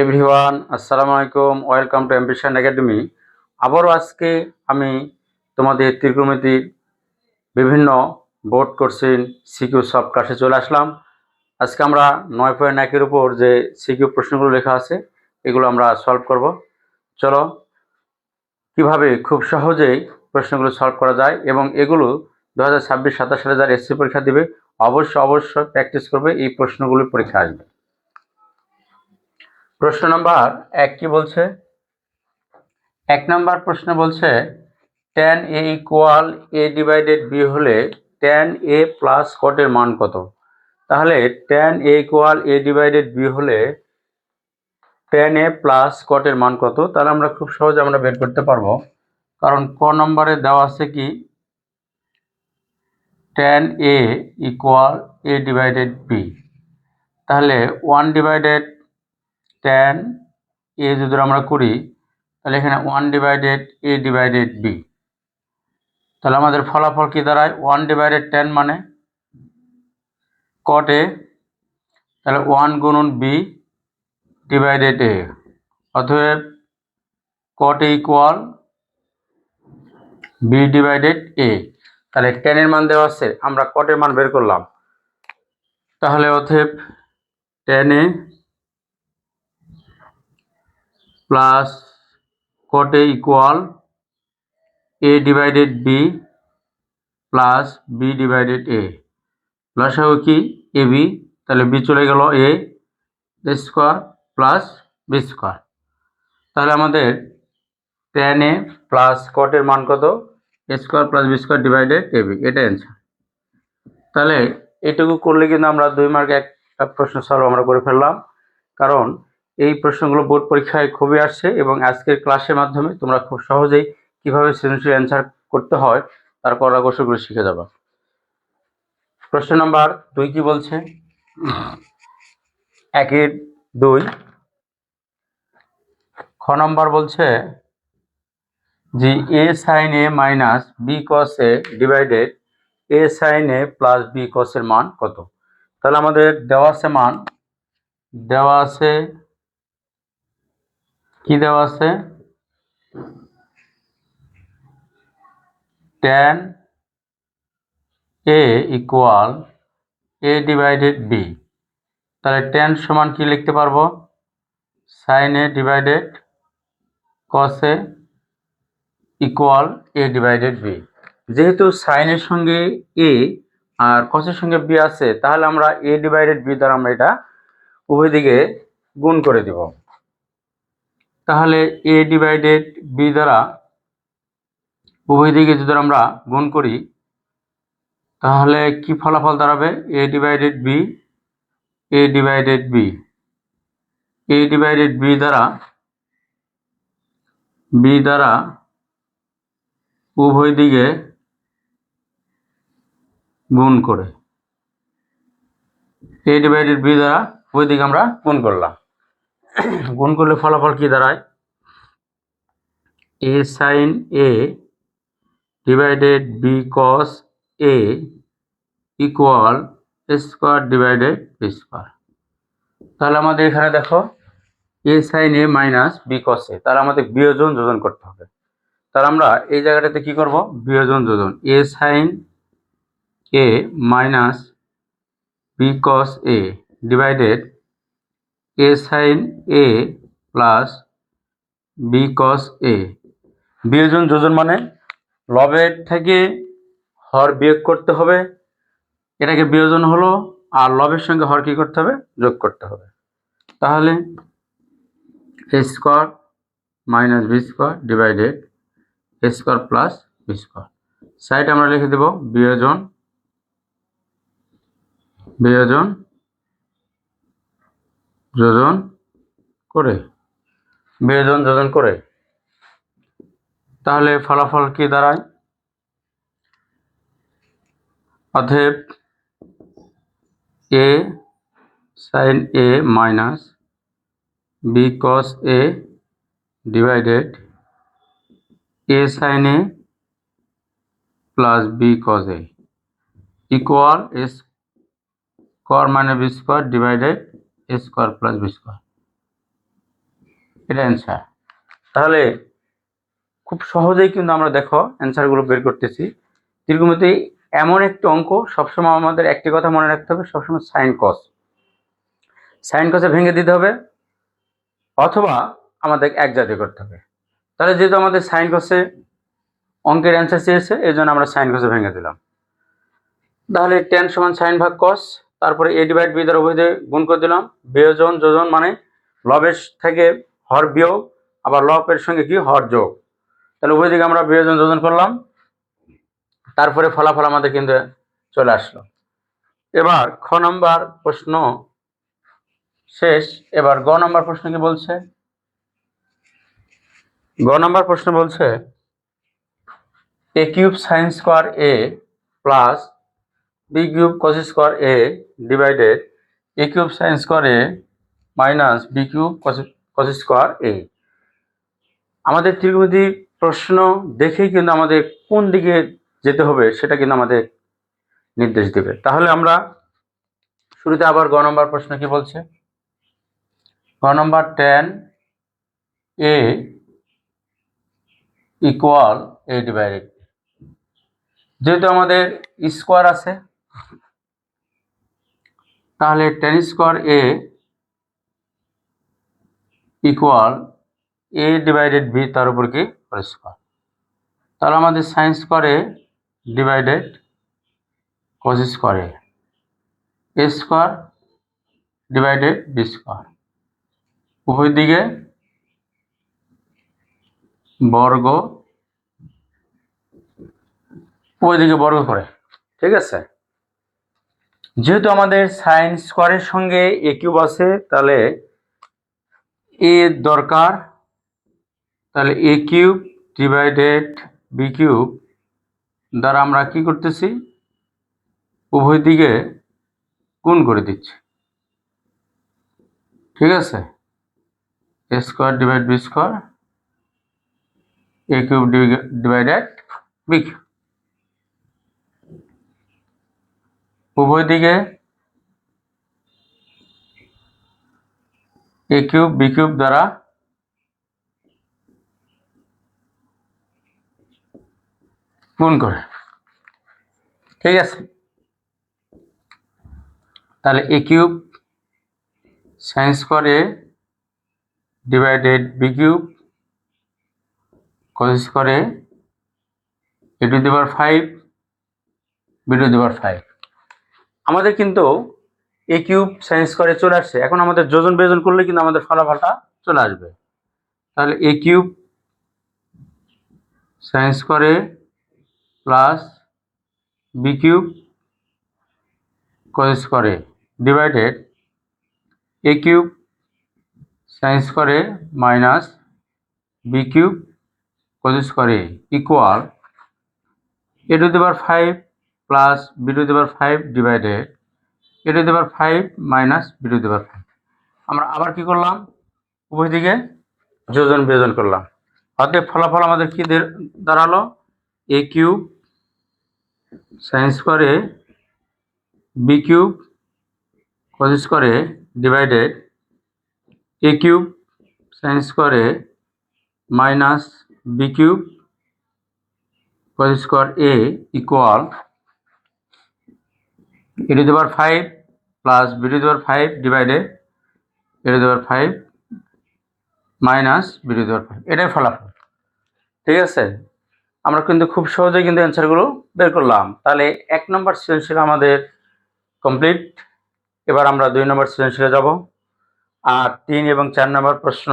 Everyone, আসসালামু আলাইকুম। Welcome to ambition academy. আবারও আজকে আমি তোমাদের ত্রিকোণমিতির বিভিন্ন বোর্ড কোশ্চেন সিকিউ সব ক্লাসে চলে আসলাম। আজকে আমরা 9.1-এর উপর যে সিকিউ প্রশ্নগুলো লেখা আছে এগুলো আমরা সলভ করব। চলো কিভাবে খুব সহজেই প্রশ্নগুলো সলভ করা যায় এবং এগুলো 2026-27 সালে যারা এসএসসি পরীক্ষা দেবে অবশ্যই প্র্যাকটিস করবে, এই প্রশ্নগুলো পরীক্ষা আসবে। প্রশ্ন নাম্বার 1 কি বলছে? 1 নম্বর প্রশ্ন বলছে tan a equal a divided b হলে tan a প্লাস কটের মান কত? তাহলে tan a equal a divided b হলে tan a প্লাস কটের মান কত? তাহলে আমরা খুব সহজে আমরা বের করতে পারবো, কারণ ক নম্বরে দেওয়া আছে কি tan a equal a divided b। তাহলে 1 ডিভাইডেড tan a যদি আমরা করি তাহলে এখানে 1 ডিভাইডেড a ডিভাইডেড b। তাহলে আমাদের ফলাফল কি দাঁড়ায়? 1 ডিভাইডেড 10 মানে cot a, তাহলে 1 গুণন b ডিভাইডেড a, অতএব cot a equal b divided a। তাহলে 10 এর মান দেওয়া আছে, আমরা cot এর মান বের করলাম। তাহলে অতএব tan a plus cot a equal a divided b plus b divided a, লসাগু কি ab, তাহলে b চলে গেল a square plus b square. তাহলে আমাদের tan a প্লাস cot এর মান কত? a square plus b square divided ab, এটাই অ্যান্সার। তাহলে এটুকু করলে কিন্তু আমরা 2 মার্কে একটা প্রশ্ন সলভ আমরা করে ফেললাম, কারণ এই প্রশ্নগুলো বোর্ড পরীক্ষায় খুবই আসছে এবং আজকের ক্লাসের মাধ্যমে তোমরা খুব সহজেই কিভাবে সৃজনশীল অ্যান্সার করতে হয় তার কড়া কৌশলগুলো শিখে যাবে। প্রশ্ন নাম্বার 2 কি বলছে? 1-2 খ নম্বর বলছে যে a sin a minus b cos a divided a sin a plus b cos এর মান কত? তাহলে আমাদের দেওয়া আছে মান, দেওয়া আছে কি দেওয়া আছে? tan a equal a divided b। তাহলে tan সমান কি লিখতে পারবো? sin a divided cos a equal a divided b। যেহেতু sin এর সঙ্গে a আর cos এর সঙ্গে b আছে, তাহলে আমরা a ডিভাইডেড b দ্বারা আমরা এটা উভয় দিকে গুণ করে দেব। তাহলে a ডিভাইডেড b দ্বারা উভয় দিকে যদি আমরা গুণ করি তাহলে কি ফলাফল দাঁড়াবে? a divided b, a divided b, a divided b দ্বারা উভয় দিকে গুণ করে, a ডিভাইডেড b দ্বারা উভয় দিকে আমরা গুণ করলাম। গুণ করলে ফলাফল কি দাঁড়ায়? a sin a divided b cos a equal square divided b square. তাহলে আমাদের এখানে দেখো a sin a minus b cos a, তাহলে আমাদের বিয়োজন যোজন করতে হবে। তাহলে আমরা এই জায়গাটাতে কি করব? বিয়োজন যোজন, a sin a minus b cos a divided a sin a plus b cos a। বিয়োজন যোজন মানে লবের থেকে হর বিয়োগ করতে হবে, এটাকে বিয়োজন হলো, আর লবের সঙ্গে হর কি করতে হবে? যোগ করতে হবে। তাহলে a square minus b square divided a square plus b square. Side আমরা লিখে দেব বিয়োজন বিয়োজন যোজন করে, বিয়োজন যোজন করে। তাহলে ফলাফল কি দাঁড়ায়? অতএব a sin a minus b cos a divided a sin a plus b cos a equal a square minus b square divided a square plus b square. এটা অ্যান্সার। তাহলে খুব সহজেই কিন্তু আমরা দেখো অ্যান্সারগুলো বের করতেছি। ত্রিকোণমিতি এমন একটি অঙ্ক, সবসময় আমাদের একটি কথা মনে রাখতে হবে, সবসময় সাইন কসে ভেঙে দিতে হবে, অথবা আমাদের এক জাতীয় করতে হবে। তাহলে যেহেতু আমাদের সাইন কসে অঙ্কের অ্যান্সার চেয়েছে, এই জন্য আমরা সাইন কসে ভেঙে দিলাম। তাহলে টেন সমান সাইন ভাগ কস, তারপরে এ ডিভাইড বি দ্বারা উভয় দিয়ে গুণ করে দিলাম। বিয়োজন যোজন মানে লবের থেকে হর বিয়োগ, আবার লবের সঙ্গে কি হর যোগ। তাহলে উভয় দিকে আমরা বিয়োজন যোজন করলাম, তারপরে ফলাফল আমাদের কিন্তু চলে আসলো। এবার খ নম্বর প্রশ্ন শেষ। এবার গ নম্বর প্রশ্ন কি বলছে? গ নম্বর প্রশ্ন বলছে a cube sine square a plus b cube cos square a divided a cube sine square a minus b cube cos square a. আমাদের ত্রিকোণমিতি প্রশ্ন দেখেই কিন্তু আমাদের কোন দিকে যেতে হবে সেটা কিন্তু আমাদের নির্দেশ দেবে। তাহলে আমরা শুরুতে আবার গ নম্বর প্রশ্ন কি বলছে? গ নম্বর টেন এ ইকুয়াল এ ডিভাইডেড, যেহেতু আমাদের স্কোয়ার আছে তাহলে tan square a equal A divided B, তার উপর কি হোল স্কোয়ার। তাহলে আমাদের sign square a divided cos square A square divided b square, উভয় দিকে বর্গ, উভয় দিকে বর্গ করে। ঠিক আছে, যেহেতু আমাদের সাইন স্কোয়ারের সঙ্গে এ কিউব আছে তাহলে এ দরকার, তাহলে a cube divided b cube দ্বারা আমরা কি করতেছি, উভয় দিকে গুণ করে দিচ্ছি। ঠিক আছে, এ স্কোয়ার ডিভাইড বি স্কোয়ার, এ কিউব ডিভাইডেড বি কিউব, উভয় দিকে এ কিউব বি কিউব দ্বারা গুণ করে। ঠিক আছে, তাহলে a cube sine square a divided b cube cos square a to the power 5 b to the power 5। আমাদের কিন্তু এ কিউব সাইন স্কোয়ারে চলে আসছে, এখন আমাদের যোজন বিয়োজন করলে কিন্তু আমাদের ফলাফলটা চলে আসবে। তাহলে এ কিউব সাইন স্কোয়ারে প্লাস বি কিউব কস স্কোয়ারে ডিভাইডেড এ কিউব সাইন স্কোয়ারে মাইনাস বি কিউব কস স্কোয়ারে equal a to the power 5 plus b to the power 5 divided a to the power 5 minus b to the power 5। আমরা আবার কি করলাম, উভয় দিকে যোজন বিয়োজন করলাম, অতএব ফলাফল আমাদের কি দাঁড়ালো, এ কিউব সাইন স্কোয়ারে বি কিউব কস স্কোয়ারে ডিভাইডেড এ কিউব সাইন স্কোয়ারে minus b cube cos square a equal a to the power 5 plus b to the power 5 divided a to the power 5 minus b to the power 5। এটাই ফলাফল। ঠিক আছে, আমরা কিন্তু খুব সহজেই কিন্তু অ্যান্সারগুলো বের করলাম। তাহলে 1 নম্বর সৃজনশীল আমাদের কমপ্লিট। এবার আমরা 2 নম্বর সৃজনশীলে যাব। আর 3 এবং 4 নম্বর প্রশ্ন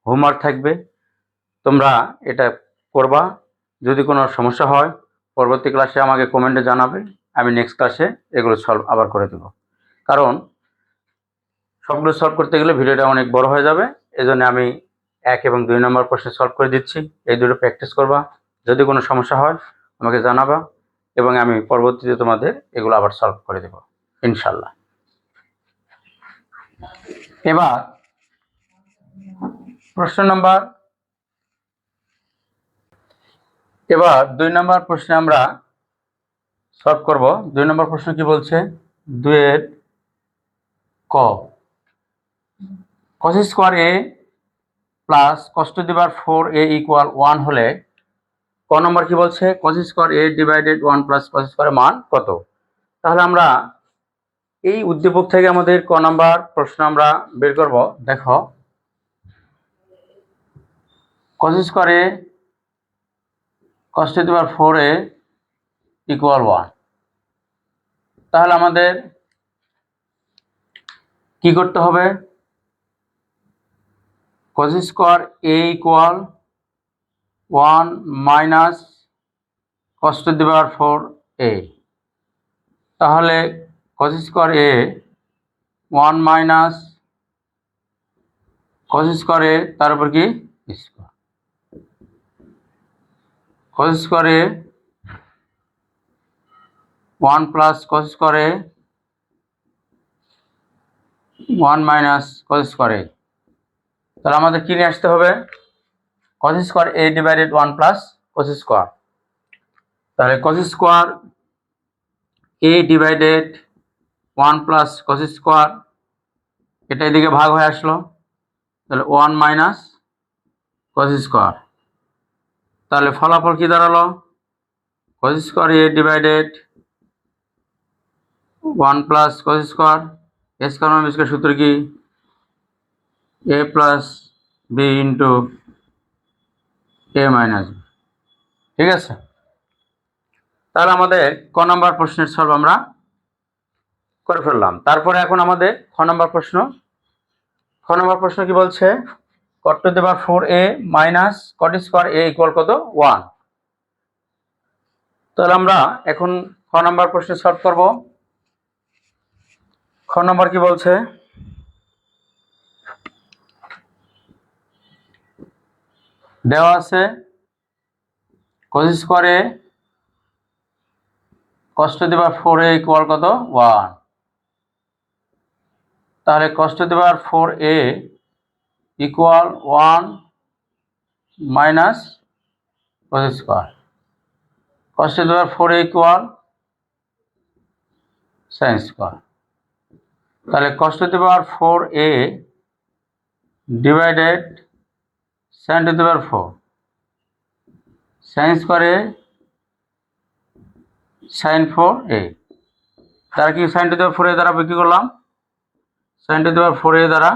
হোমওয়ার্ক থাকবে, তোমরা এটা করবা। যদি কোনো সমস্যা হয় পরবর্তী ক্লাসে আমাকে কমেন্টে জানাবে, আমি নেক্সট ক্লাসে এগুলো সলভ আবার করে দেব। কারণ সবগুলো সলভ করতে গেলে ভিডিওটা অনেক বড় হয়ে যাবে, এজন্য আমি 1 এবং 2 নম্বর প্রশ্ন সলভ করে দিচ্ছি। এই দুটো প্র্যাকটিস করবা, যদি কোনো সমস্যা হয় আমাকে জানাবা এবং আমি পরবর্তীতে তোমাদের এগুলো আবার সলভ করে দেব ইনশাল্লাহ। এবার প্রশ্ন নাম্বার, এবার 2 নম্বর প্রশ্নে আমরা সলভ করব। 2 নম্বর প্রশ্ন কি বলছে, 2 এর ক, কস square a plus cos to the power 4a equal 1 হলে ক নম্বর কি বলছে cos square a divided 1 plus cos স্কয়ারের মান কত? তাহলে আমরা এই উদ্দীপক থেকে আমাদের ক নম্বর প্রশ্ন আমরা বের করব। দেখো cos square a cos to the power 4a equal 1। তাহলে আমাদের কি করতে হবে? cos square a equal 1 minus cos to the power 4a। তাহলে cos square a 1 minus cos square a তার উপর কি square, cos square a 1 plus cos square a 1 minus cos square a। তাহলে আমাদের কি নিয়ে আসতে হবে? cos square a divided 1 plus cos square. তাহলে cos square a divided 1 plus cos square, এটা এদিকে ভাগ হয়ে আসলো, তাহলে 1 মাইনাস cos স্কয়ার। তাহলে ফলাফল কি দাঁড়ালো? cos square a divided 1 plus cos square, a square minus b square সূত্র কি a plus b into a minus b। ঠিক আছে, তাহলে আমাদের ক নম্বর প্রশ্নের সলভ আমরা করে ফেললাম। তারপরে এখন আমাদের খ নম্বর প্রশ্ন। খ নম্বর প্রশ্ন কি বলছে? cot two the power 4a minus cot square a equal কত? 1। তাহলে আমরা এখন খ নম্বর প্রশ্ন সলভ করব। খ নম্বর কি বলছে? দেওয়া আছে cos square a cos to the power 4a equal কত? 1। তাহলে cos to the power 4a equal 1 minus cos square, cos to the power 4a equal sin square. তাহলে cos to the power 4a divided sin two the power 4, sin স্কয়ার a sin 4a। তারা কি sin two the power 4a দ্বারা বিক্রি করলাম, sin two the power 4a দ্বারা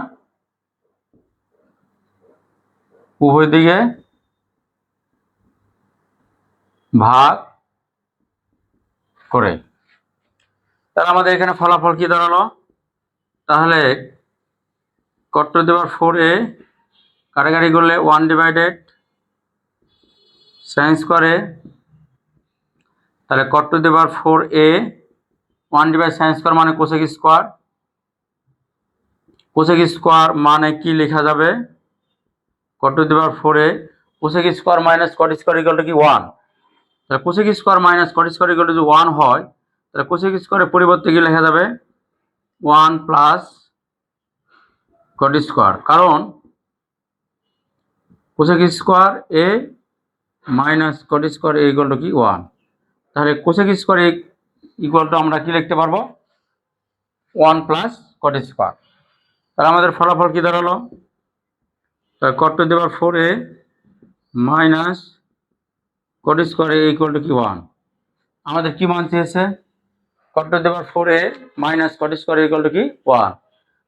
উভয় দিকে ভাগ করে। তাহলে আমাদের এখানে ফলাফল কি দাঁড়ালো? তাহলে cot two the power 4a কাটাকাটি করলে 1 ডিভাইডেড sin স্কয়ার a, তাহলে cot two the power 4a 1 divide sin square মানে কোসেক স্কয়ার, কোসেক স্কয়ার মানে কি লেখা যাবে? cot two the power 4a cosec square minus cot square equal to কি 1। তাহলে cosec square minus cot square equal to যদি 1 হয়, তাহলে কোসেক স্কয়ারের পরিবর্তে কি লেখা যাবে? 1 প্লাস cot স্কয়ার, কারণ cosec square a minus cot square a equal to কি 1। তাহলে cosec square a equal to আমরা কি লিখতে পারবো? 1 প্লাস cot স্কয়ার। তাহলে আমাদের ফলাফল কি দাঁড়ালো? তাহলে cot two the power 4a minus cot square a equal to কি 1। আমাদের কি মান চেয়েছে? cot two the power 4a minus cot square equal to কি 1।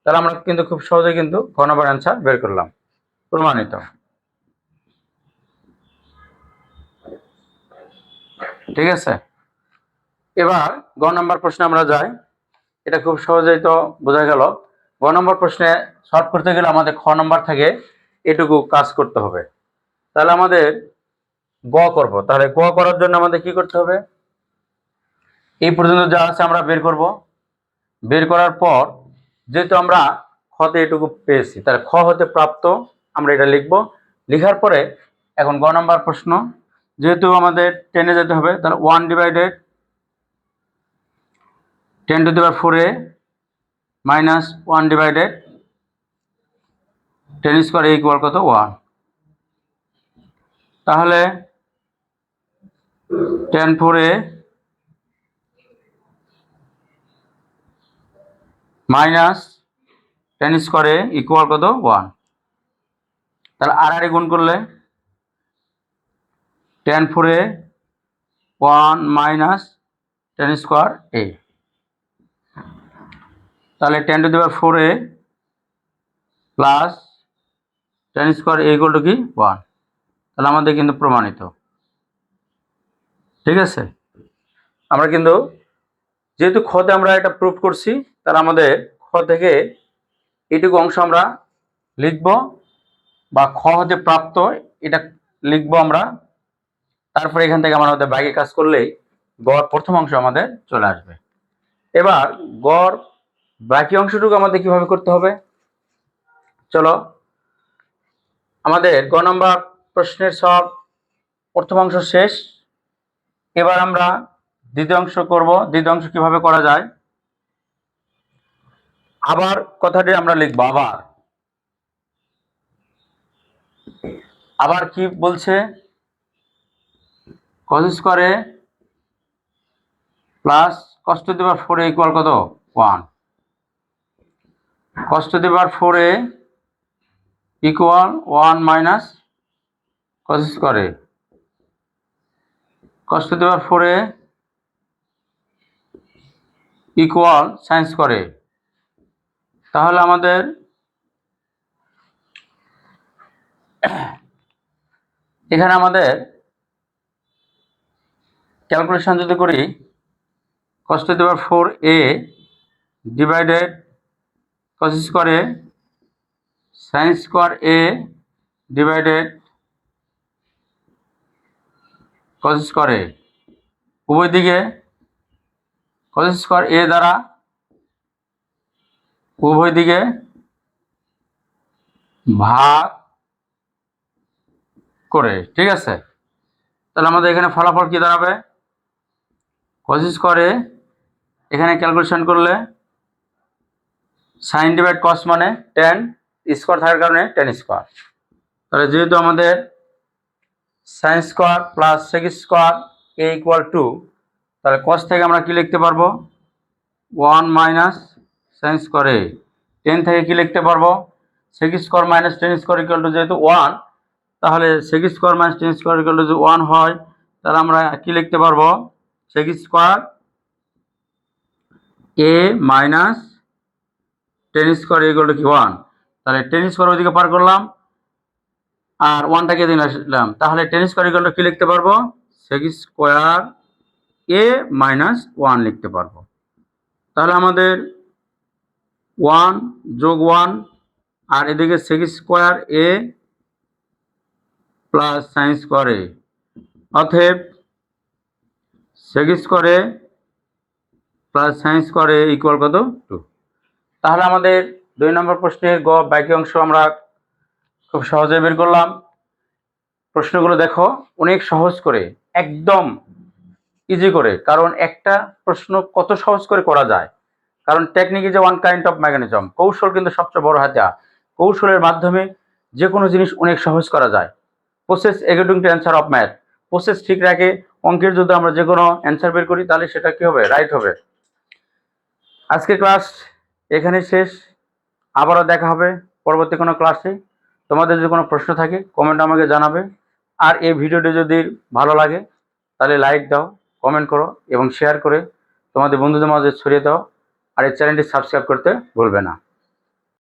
তাহলে আমরা কিন্তু খুব সহজে কিন্তু খ নম্বর অ্যান্সার বের করলাম, প্রমাণিত। ঠিক আছে, এবার গ নম্বর প্রশ্নে আমরা যাই। এটা খুব সহজেই তো বোঝা গেল। গ নম্বর প্রশ্নে সলভ করতে গেলে আমাদের খ নম্বর থেকে এটুকু কাজ করতে হবে। তাহলে আমাদের গ করব। তাহলে গ করার জন্য আমাদের কি করতে হবে? এই পর্যন্ত যা আছে আমরা বের করব। বের করার পর যেহেতু আমরা খতে এটুকু পেয়েছি, তাহলে খ হতে প্রাপ্ত আমরা এটা লিখব। লেখার পরে এখন গ নম্বর প্রশ্ন, যেহেতু আমাদের 10-এ যেতে হবে, তাহলে 1 divided 10 two the power 4a minus 1 divided 10 square a equal কত? 1। তাহলে 10 4a minus 10 square a equal কত? 1। তাহলে আর গুণ করলে 10 4 1 মাইনাস 10 স্কোয়ার a, তাহলে 10⁴ plus 10 square a equal to কি 1। তাহলে আমাদের কিন্তু প্রমাণিত। ঠিক আছে, আমরা কিন্তু যেহেতু খতে আমরা এটা প্রুভ করছি, তাহলে আমাদের খ থেকে এইটুকু অংশ আমরা লিখব, বা খ হতে প্রাপ্ত এটা লিখবো আমরা। তারপরে এখান থেকে আমরা আমাদের বাইকে কাজ করলেই গড় প্রথম অংশ আমাদের চলে আসবে। এবার গড় বাকি অংশটুকু আমাদের কিভাবে করতে হবে, চলো। আমাদের গ নম্বর প্রশ্নের সব প্রথম অংশ শেষ। এবার আমরা দ্বিতীয় অংশ করব। দ্বিতীয় অংশ কিভাবে করা যায়, আবার কথাটি আমরা লিখবো। আবার কি বলছে, cos স্কয়ারে plus cos to the power 4 equal কত 1। cos to the power 4 equal 1 minus cos স্কয়ারে। cos to the power 4 equal sin স্কয়ারে। তাহলে আমাদের এখানে আমাদের ক্যালকুলেশন যদি করি, cos to the power 4a divided cos স্কয়ারে sin স্কয়ার a ডিভাইডেড cos স্কয়ারে, উভয় দিকে cos স্কয়ার a দ্বারা উভয় দিকে ভাগ করে। ঠিক আছে, তাহলে আমাদের এখানে ফলাফল কি দাঁড়াবে, cos স্কয়ারে এখানে ক্যালকুলেশন করলে sin ডিভাইড cos মানে tan, স্কয়ার থাকার কারণে tan স্কয়ার। তাহলে যেহেতু আমাদের sin square plus sec square a equal to, তাহলে cos থেকে আমরা কি লিখতে পারবো 1 মাইনাস sin স্কয়ার a। tan থেকে কি লিখতে পারবো sec square minus tan square equal to, যেহেতু 1, তাহলে sec square minus tan square equal to যদি 1 হয়, তাহলে আমরা কি লিখতে পারবো sec square a minus tan square equal to কি 1। তাহলে tan স্কয়ার ওইদিকে পার করলাম আর 1টাকে দিন আসলাম, তাহলে tan স্কয়ার ইকুয়াল টু কি লিখতে পারবো sec স্কয়ার a মাইনাস 1 লিখতে পারবো। তাহলে আমাদের 1 যোগ 1 আর এদিকে sec square a plus sin স্কয়ার a, অতএব sec square a plus sin স্কয়ার a ইকুয়াল কত 2। তাহলে আমাদের 2 নম্বর প্রশ্নের গ বাকি অংশ আমরা খুব সহজে বের করলাম। প্রশ্নগুলো দেখো অনেক সহজ করে, একদম ইজি করে, কারণ একটা প্রশ্ন কত সহজ করে করা যায়, কারণ technique is one kind of mechanism. কৌশল কিন্তু সবচেয়ে বড় হাতিয়ার। কৌশলের মাধ্যমে যে কোনো জিনিস অনেক সহজ করা যায়। Process according to answer of math, process ঠিক রাখে অঙ্কের যদি আমরা যে কোনো অ্যান্সার বের করি, তাহলে সেটা কি হবে, রাইট হবে। আজকে ক্লাস এখানে শেষ, আবারও দেখা হবে পরবর্তী কোনো ক্লাসে। তোমাদের যদি কোনো প্রশ্ন থাকে কমেন্ট আমাকে জানাবে। আর এই ভিডিওটি যদি ভালো লাগে তাহলে লাইক দাও, কমেন্ট করো এবং শেয়ার করে তোমাদের বন্ধুদের মাঝে ছড়িয়ে দাও। আর এই চ্যানেলটি সাবস্ক্রাইব করতে ভুলবে না।